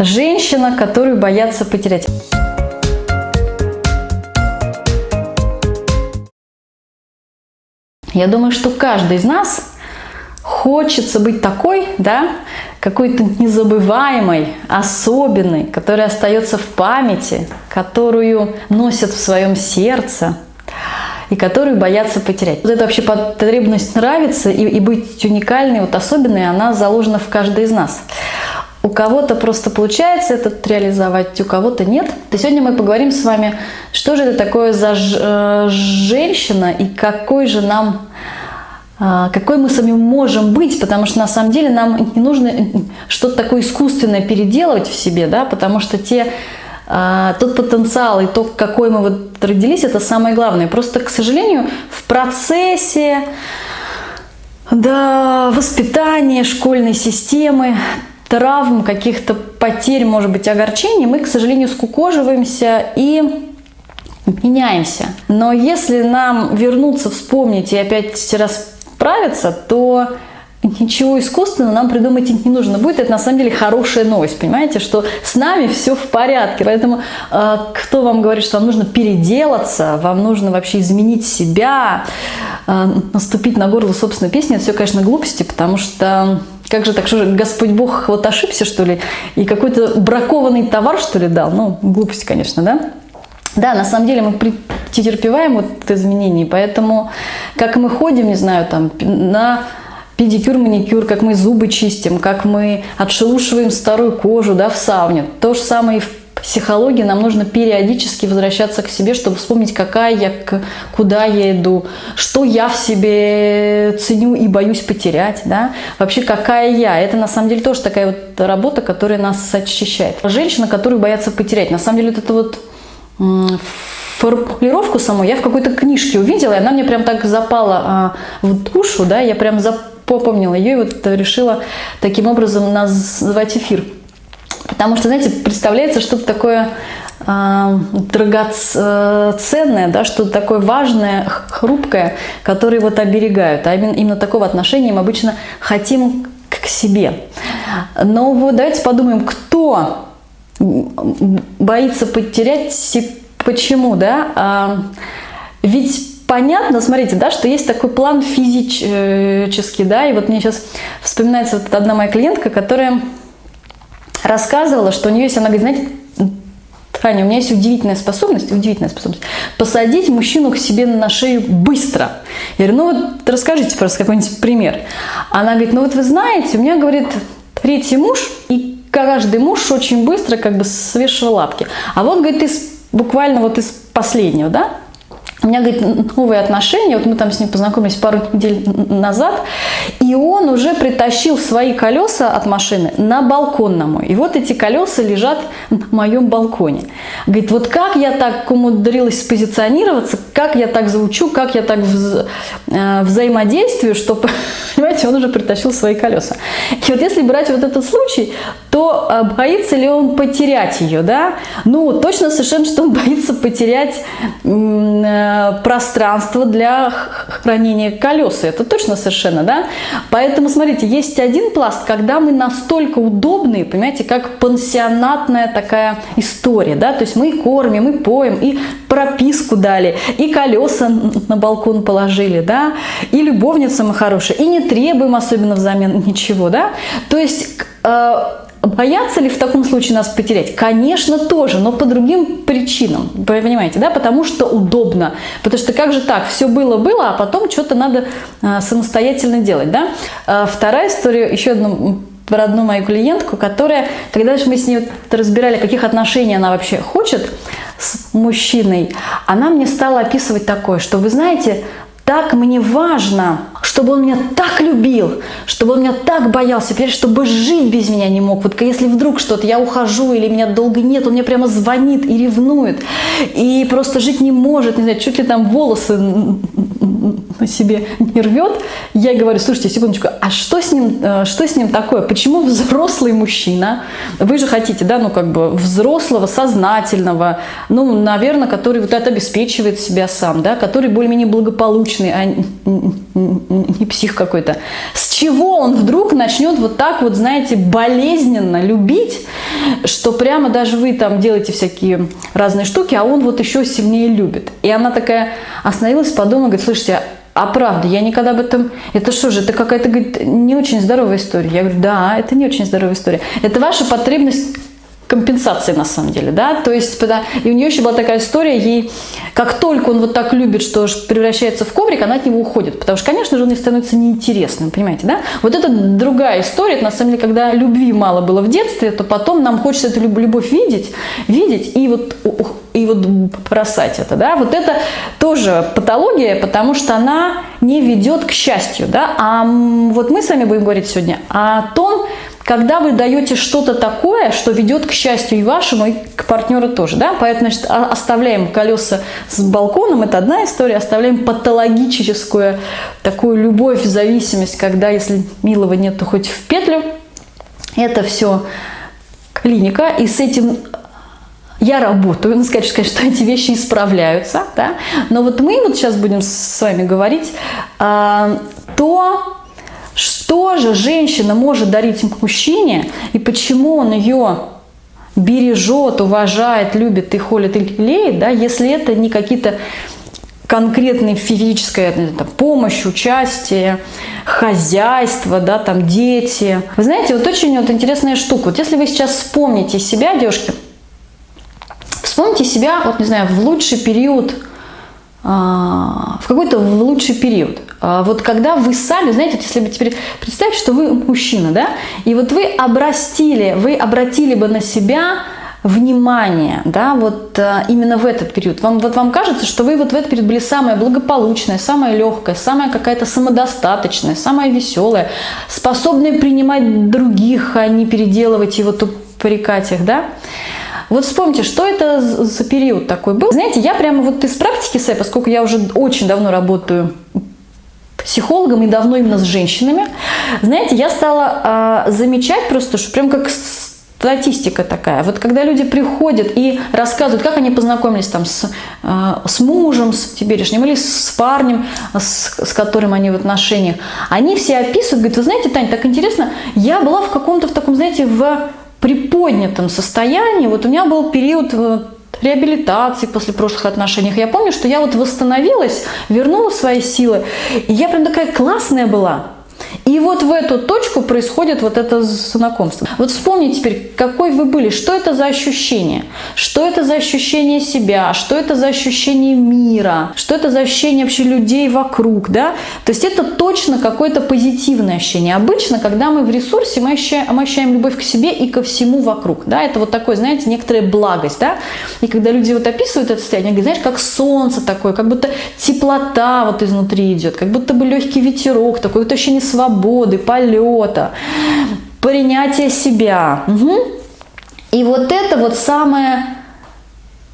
Женщина, которую боятся потерять. Я думаю, что каждый из нас хочется быть такой, да, какой-то незабываемой, особенной, которая остается в памяти, которую носят в своем сердце и которую боятся потерять. Вот эта вообще потребность нравиться и быть уникальной, вот особенной, она заложена в каждой из нас. У кого-то просто получается это реализовать, у кого-то нет. И сегодня мы поговорим с вами, что же это такое за женщина и какой мы сами можем быть, потому что на самом деле нам не нужно что-то такое искусственное переделывать в себе, да, потому что тот потенциал и то, какой мы вот родились, это самое главное. Просто, к сожалению, в процессе воспитания школьной системы, травм, каких-то потерь, может быть, огорчений, мы, к сожалению, скукоживаемся и меняемся. Но если нам вернуться, вспомнить и опять расправиться, то ничего искусственного нам придумать не нужно будет. Это на самом деле хорошая новость, понимаете, что с нами все в порядке. Поэтому кто вам говорит, что вам нужно переделаться, вам нужно вообще изменить себя, наступить на горло собственной песни, это все, конечно, глупости, потому что как же так, что же Господь Бог вот ошибся, что ли, и какой-то бракованный товар, что ли, дал? Ну, глупость, конечно, да? Да, на самом деле мы претерпеваем вот изменения, поэтому как мы ходим, не знаю, там, на педикюр, маникюр, как мы зубы чистим, как мы отшелушиваем старую кожу, да, в сауне. То же самое и в психологии. Нам нужно периодически возвращаться к себе, чтобы вспомнить, какая я, куда я иду, что я в себе ценю и боюсь потерять, да? Вообще, какая я. Это на самом деле тоже такая вот работа, которая нас очищает. Женщина, которую боятся потерять. На самом деле, вот это вот формулировку саму я в какой-то книжке увидела, и она мне прям так запала в душу, да, я прям запомнила ее и вот решила таким образом назвать эфир. Потому что, знаете, представляется что-то такое драгоценное, да, что-то такое важное, хрупкое, которое вот оберегают. А именно такого отношения мы обычно хотим к себе. Но вот давайте подумаем, кто боится потерять, почему, да? Ведь понятно, смотрите, да, что есть такой план физический, да, и вот мне сейчас вспоминается вот одна моя клиентка, которая рассказывала, что у нее есть, она говорит, знаете, Таня, у меня есть удивительная способность посадить мужчину к себе на шею быстро. Я говорю, ну вот расскажите просто какой-нибудь пример. Она говорит, ну вот вы знаете, у меня, говорит, третий муж, и каждый муж очень быстро как бы свешивал лапки. А вот, говорит, буквально вот из последнего, да, у меня, говорит, новые отношения, вот мы там с ним познакомились пару недель назад, и он уже притащил свои колеса от машины на балкон на мой. И вот эти колеса лежат на моем балконе. Говорит, вот как я так умудрилась спозиционироваться, как я так звучу, как я так взаимодействую, что, понимаете, он уже притащил свои колеса. И вот если брать вот этот случай, то боится ли он потерять ее, да? Ну, точно совершенно, что он боится потерять пространство для хранения колес. Это точно совершенно, да? Поэтому, смотрите, есть один пласт, когда мы настолько удобные, понимаете, как пансионатная такая история, да? То есть мы кормим, мы поем, и прописку дали, и колеса на балкон положили, да? И любовница мы хорошая, и не требуем особенно взамен ничего, да? То есть боятся ли в таком случае нас потерять? Конечно, тоже, но по другим причинам. Вы понимаете, да? Потому что удобно. Потому что как же так? Все было, а потом что-то надо самостоятельно делать, да? Вторая история, еще одну про одну мою клиентку, которая, когда мы с ней разбирали, каких отношений она вообще хочет с мужчиной, она мне стала описывать такое, что, вы знаете, так мне важно, чтобы он меня так любил, чтобы он меня так боялся, чтобы жить без меня не мог. Вот если вдруг что-то, я ухожу или меня долго нет, он мне прямо звонит и ревнует, и просто жить не может, не знаю, чуть ли там волосы на себе не рвет. Я ей говорю, слушайте, секундочку, а что с ним такое? Почему взрослый мужчина, вы же хотите, да, ну как бы взрослого, сознательного, ну, наверное, который вот это обеспечивает себя сам, да, который более-менее благополучный, а не псих какой-то. С чего он вдруг начнет вот так вот, знаете, болезненно любить, что прямо даже вы там делаете всякие разные штуки, а он вот еще сильнее любит. И она такая остановилась, подумала, говорит, слушайте, а правда, я никогда об этом... Это что же, это какая-то, говорит, не очень здоровая история. Я говорю, да, это не очень здоровая история. Это ваша потребность компенсации на самом деле, да, то есть, и у нее еще была такая история, ей, как только он вот так любит, что превращается в коврик, она от него уходит, потому что, конечно же, он ей становится неинтересным, понимаете, да, вот это другая история, это, на самом деле, когда любви мало было в детстве, то потом нам хочется эту любовь видеть и вот бросать это, да, вот это тоже патология, потому что она не ведет к счастью, да, а вот мы с вами будем говорить сегодня о том, когда вы даете что-то такое, что ведет к счастью и вашему, и к партнеру тоже. Да? Поэтому, значит, оставляем колеса с балконом, это одна история, оставляем патологическую такую любовь, зависимость, когда если милого нет, то хоть в петлю. Это все клиника, и с этим я работаю. Надо сказать, что эти вещи исправляются. Да? Но вот мы вот сейчас будем с вами говорить что же женщина может дарить мужчине и почему он ее бережет, уважает, любит и холит и лелеет, да, если это не какие-то конкретные физическая там, помощь, участие, хозяйство, да, там, дети. Вы знаете, вот очень вот интересная штука. Вот если вы сейчас вспомните себя, девушки, вспомните себя, вот не знаю, в лучший период, в какой-то лучший период. Вот когда вы сами, знаете, вот если бы теперь представьте, что вы мужчина, да, и вот вы обратили бы на себя внимание, да, вот именно в этот период. Вам кажется, что вы вот в этот период были самая благополучная, самая легкая, самая какая-то самодостаточная, самая веселая, способная принимать других, а не переделывать и вот упрекать их, да. Вот вспомните, что это за период такой был. Знаете, я прямо вот из практики своей, поскольку я уже очень давно работаю психологом и давно именно с женщинами, знаете, я стала замечать просто, что прям как статистика такая. Вот когда люди приходят и рассказывают, как они познакомились там с мужем, с теперешним, или с парнем, с которым они в отношениях, они все описывают, говорят, вы знаете, Таня, так интересно, я была в каком-то в таком, знаете, в приподнятом состоянии. Вот у меня был период реабилитации после прошлых отношений. Я помню, что я вот восстановилась, вернула свои силы, и я прям такая классная была. И вот в эту точку происходит вот это знакомство. Вот вспомните теперь, какой вы были, что это за ощущение? Что это за ощущение себя? Что это за ощущение мира? Что это за ощущение вообще людей вокруг? Да? То есть это точно какое-то позитивное ощущение. Обычно, когда мы в ресурсе, мы ощущаем любовь к себе и ко всему вокруг. Да? Это вот такое, знаете, некоторая благость. Да? И когда люди вот описывают это состояние, они говорят, знаешь, как солнце такое, как будто теплота вот изнутри идет, как будто бы легкий ветерок, такое вот ощущение свободы, полета, принятия себя. Угу. И вот это вот самое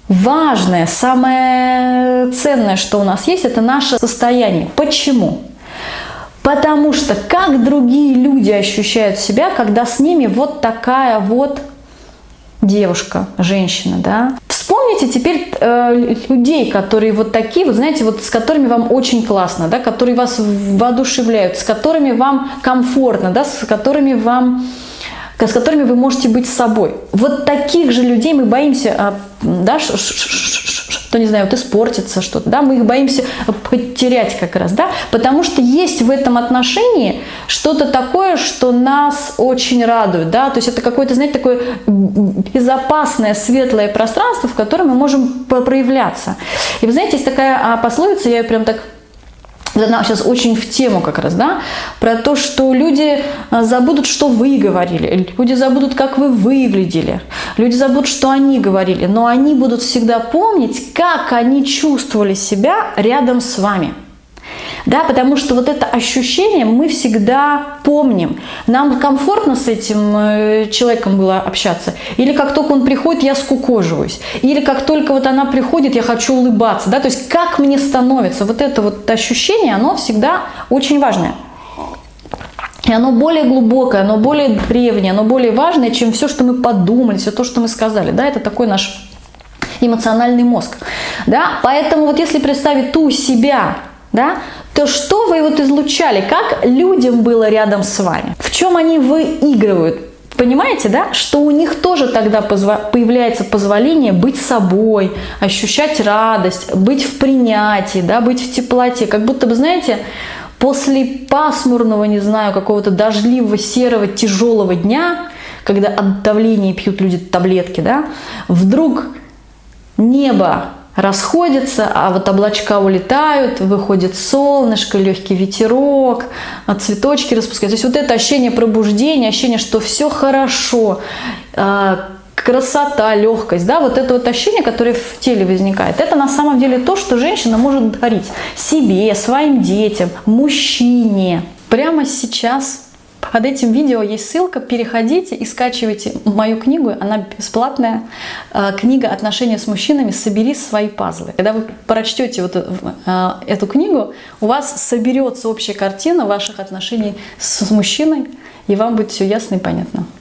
важное, самое ценное, что у нас есть, это наше состояние. Почему? Потому что как другие люди ощущают себя, когда с ними вот такая вот девушка, женщина, да? Вспомните теперь людей, которые вот такие, вот знаете, вот с которыми вам очень классно, да, которые вас воодушевляют, с которыми вам комфортно, да, с которыми вы можете быть собой. Вот таких же людей мы боимся, да, что, не знаю, вот испортится что-то, да, мы их боимся потерять как раз, да, потому что есть в этом отношении что-то такое, что нас очень радует, да, то есть это какое-то, знаете, такое безопасное, светлое пространство, в котором мы можем проявляться. И вы знаете, есть такая пословица, я ее прям так... Она сейчас очень в тему как раз, да, про то, что люди забудут, что вы говорили, люди забудут, как вы выглядели, люди забудут, что они говорили, но они будут всегда помнить, как они чувствовали себя рядом с вами. Да, потому что вот это ощущение мы всегда помним. Нам комфортно с этим человеком было общаться. Или как только он приходит, я скукоживаюсь. Или как только вот она приходит, я хочу улыбаться. Да? То есть как мне становится. Вот это вот ощущение, оно всегда очень важное. И оно более глубокое, оно более древнее, оно более важное, чем все, что мы подумали, все то, что мы сказали. Да? Это такой наш эмоциональный мозг. Да? Поэтому вот если представить ту себя, да, то что вы вот излучали, как людям было рядом с вами, в чем они выигрывают. Понимаете, да, что у них тоже тогда появляется позволение быть собой, ощущать радость, быть в принятии, да, быть в теплоте. Как будто бы, знаете, после пасмурного, не знаю, какого-то дождливого, серого, тяжелого дня, когда от давления пьют люди таблетки, да, вдруг небо расходится, а вот облачка улетают, выходит солнышко, легкий ветерок, цветочки распускаются. То есть вот это ощущение пробуждения, ощущение, что все хорошо, красота, легкость, да, вот это вот ощущение, которое в теле возникает, это на самом деле то, что женщина может дарить себе, своим детям, мужчине. Прямо сейчас под этим видео есть ссылка, переходите и скачивайте мою книгу, она бесплатная, книга «Отношения с мужчинами. Собери свои пазлы». Когда вы прочтете вот эту книгу, у вас соберется общая картина ваших отношений с мужчиной, и вам будет все ясно и понятно.